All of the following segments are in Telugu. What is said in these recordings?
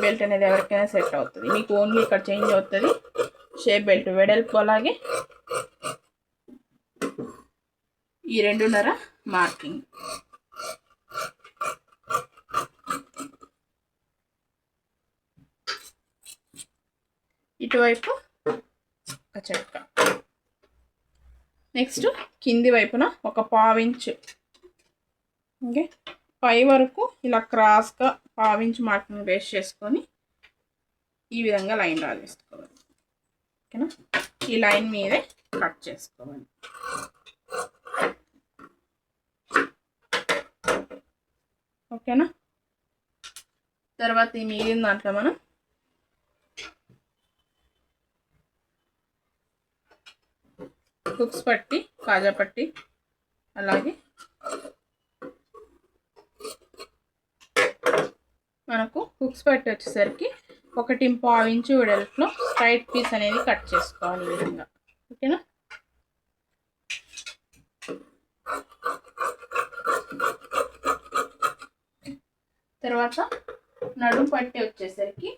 బెల్ట్ అనేది ఎవరికైనా సెట్ అవుతుంది. మీకు ఓన్లీ ఇక్కడ చేంజ్ అవుతుంది షేప్ బెల్ట్ వెడల్పు, అలాగే ఈ 2.5 మార్కింగ్. ఇటువైపు ఒక చెక్క. నెక్స్ట్ కింది వైపున ఒక 1/2 ఇంచు, ఓకే, పై వరకు ఇలా క్రాస్గా 1/2 ఇంచు మార్కింగ్ బేస్ చేసుకొని ఈ విధంగా లైన్ డ్రా చేసుకోవాలి. ఓకేనా, ఈ లైన్ మీదే కట్ చేసుకోవాలి. ఓకేనా, తర్వాత ఈ మిగిలిన దాంట్లో మనం హుక్స్ పట్టి, కాజా పట్టి, అలాగే మనకు హుక్స్ పట్టి వచ్చేసరికి 1.5 ఇంచు వెడల్పులో స్ట్రైట్ పీస్ అనేది కట్ చేసుకోవాలి ఈ విధంగా. ఓకేనా, తర్వాత నడుము పట్టి వచ్చేసరికి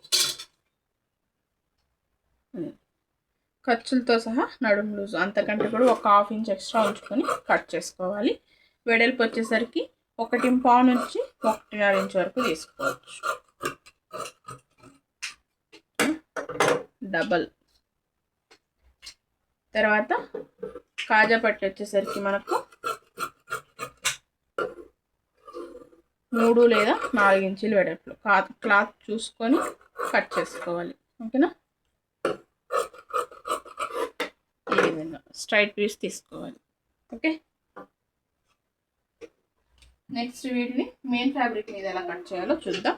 ఖర్చులతో సహా నడుము లూజు అంతకంటే కూడా ఒక 1/2 ఇంచ్ ఎక్స్ట్రా ఉంచుకొని కట్ చేసుకోవాలి. వెడల్పు వచ్చేసరికి 1.5 నుంచి 1.5 ఇంచ్ వరకు తీసుకోవచ్చు. డబల్. తర్వాత కాజా పట్టి వచ్చేసరికి మనకు 3 లేదా 4 ఇంచులు వెడల్పులో క్లాత్ చూసుకొని కట్ చేసుకోవాలి. ఓకేనా, ఈ విధంగా స్ట్రైట్ పీస్ తీసుకోవాలి. ఓకే, నెక్స్ట్ వీటిని మెయిన్ ఫ్యాబ్రిక్ మీద ఎలా కట్ చేయాలో చూద్దాం.